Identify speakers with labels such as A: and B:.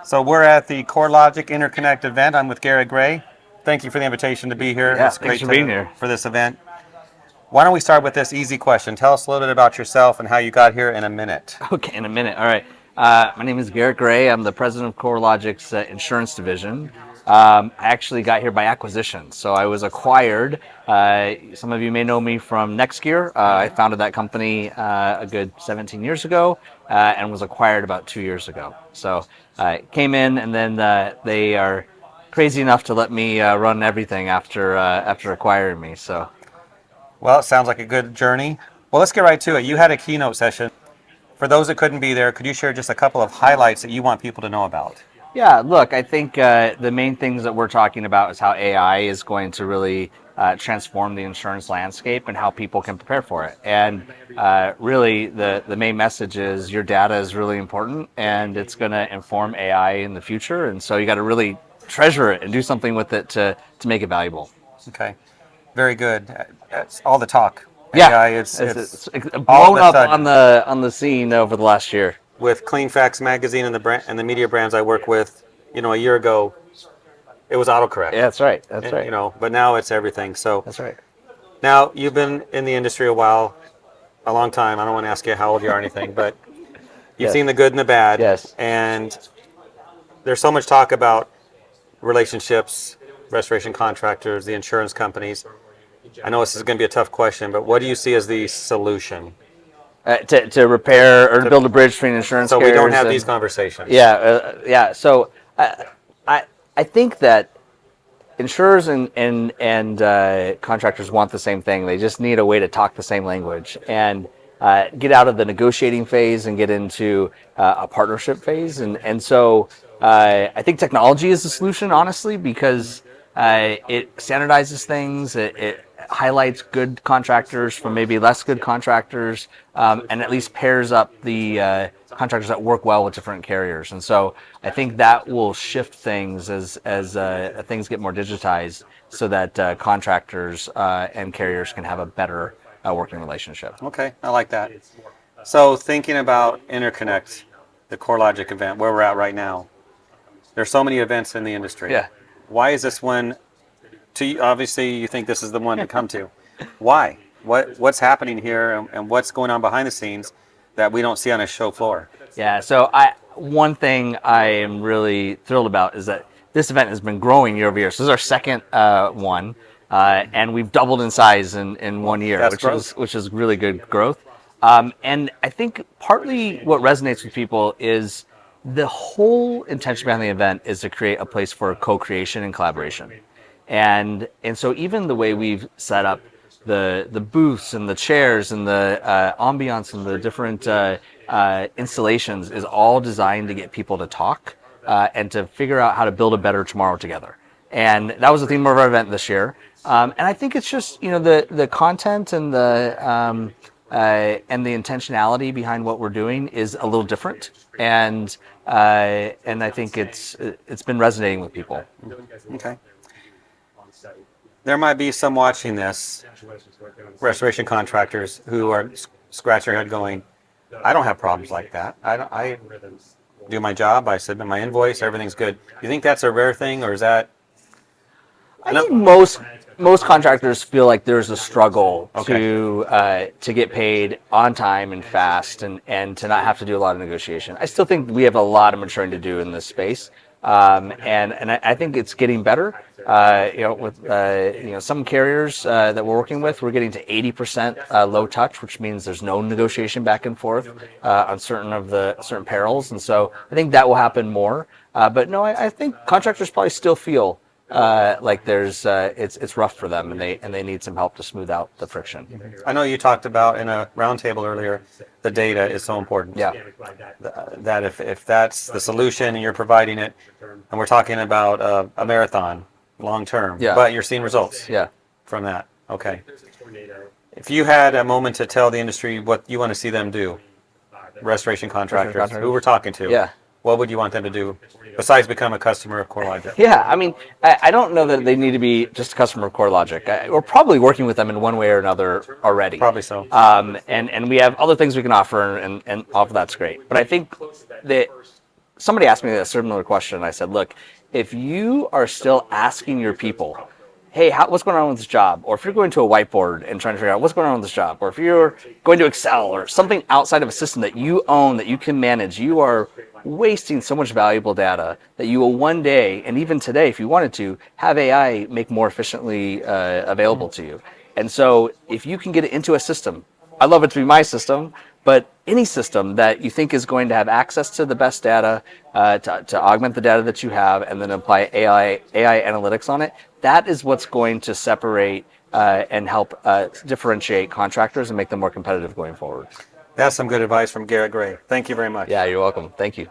A: So we're at the CoreLogic Interconnect event. I'm with Garret Gray. Thank you for the invitation to be here.
B: Yeah,
A: It's
B: thanks
A: great
B: for being here.
A: for this event. Why don't we start with this easy question? Tell us a little bit about yourself and how you got here in a minute.
B: Okay, in a minute. All right. My name is Garret Gray. I'm the president of CoreLogic's insurance division. I actually got here by acquisition. So I was acquired. Some of you may know me from NextGear. I founded that company a good 17 years ago and was acquired about 2 years ago. So I came in, and then they are crazy enough to let me run everything after acquiring me. So.
A: Well, it sounds like a good journey. Well, let's get right to it. You had a keynote session. For those that couldn't be there, could you share just a couple of highlights that you want people to know about?
B: Yeah, look, I think the main things that we're talking about is how AI is going to really transform the insurance landscape and how people can prepare for it. And really, the main message is your data is really important, and it's going to inform AI in the future. And so you got to really treasure it and do something with it to make it valuable.
A: Okay, very good. That's all the talk.
B: Yeah,
A: AI,
B: it's
A: all of
B: blown
A: a
B: up
A: sudden.
B: on the scene over the last year.
A: With Clean Facts magazine and the media brands I work with, a year ago, it was autocorrect.
B: Yeah, that's right. That's right.
A: But now it's everything. So
B: That's right.
A: now you've been in the industry a while, a long time. I don't want to ask you how old you are or anything, but you've
B: Yes.
A: seen the good and the bad.
B: Yes.
A: And there's so much talk about relationships, restoration contractors, the insurance companies. I know this is going to be a tough question, but what do you see as the solution?
B: To repair or to build a bridge between insurance
A: So we
B: carriers
A: don't have
B: and-
A: these conversations.
B: Yeah. So I think that insurers and contractors want the same thing. They just need a way to talk the same language and get out of the negotiating phase and get into a partnership phase. And so I think technology is the solution, honestly, because it standardizes things. It highlights good contractors from maybe less good contractors, and at least pairs up the contractors that work well with different carriers. And so I think that will shift things as things get more digitized, so that contractors and carriers can have a better working relationship.
A: Okay, I like that. So thinking about Interconnect, the CoreLogic event, where we're at right now, there's so many events in the industry.
B: Yeah.
A: Why is this one? Obviously, you think this is the one to come to. Why? What's happening here, and what's going on behind the scenes that we don't see on a show floor?
B: Yeah. So one thing I am really thrilled about is that this event has been growing year over year. So this is our second one, and we've doubled in size in 1 year,
A: That's
B: which is really good growth. And I think partly what resonates with people is the whole intention behind the event is to create a place for co-creation and collaboration. And so even the way we've set up the booths and the chairs and the ambiance and the different installations is all designed to get people to talk and to figure out how to build a better tomorrow together. And that was the theme of our event this year. And I think it's just the content and the intentionality behind what we're doing is a little different, and I think it's been resonating with people.
A: Okay. There might be some watching this, restoration contractors, who are scratching their head going, I don't have problems like that. I do my job, I submit my invoice, everything's good. You think that's a rare thing, or is that?
B: I think most contractors feel like there's a struggle
A: Okay.
B: to get paid on time and fast, and to not have to do a lot of negotiation. I still think we have a lot of maturing to do in this space, and I think it's getting better. With some carriers that we're working with, we're getting to 80% low touch, which means there's no negotiation back and forth on certain perils, and so I think that will happen more. But no, I think contractors probably still feel like there's it's rough for them, and they need some help to smooth out the friction.
A: I know you talked about in a roundtable earlier, the data is so important.
B: Yeah.
A: That if that's the solution and you're providing it, and we're talking about a marathon, long term,
B: Yeah.
A: but you're seeing results
B: Yeah.
A: from that. Okay. If you had a moment to tell the industry what you want to see them do, restoration contractors, who we're talking to,
B: Yeah.
A: what would you want them to do besides become a customer of CoreLogic?
B: Yeah, I mean, I don't know that they need to be just a customer of CoreLogic. We're probably working with them in one way or another already.
A: Probably so.
B: And we have other things we can offer, and all of that's great. But I think that somebody asked me a similar question. I said, look, if you are still asking your people, hey, what's going on with this job? Or if you're going to a whiteboard and trying to figure out what's going on with this job, or if you're going to Excel or something outside of a system that you own, that you can manage, you are wasting so much valuable data that you will one day, and even today, if you wanted to, have AI make more efficiently available to you. And so if you can get it into a system, I love it to be my system, but any system that you think is going to have access to the best data, to augment the data that you have, and then apply AI analytics on it, that is what's going to separate and help differentiate contractors and make them more competitive going forward.
A: That's some good advice from Garret Gray. Thank you very much.
B: Yeah, you're welcome. Thank you.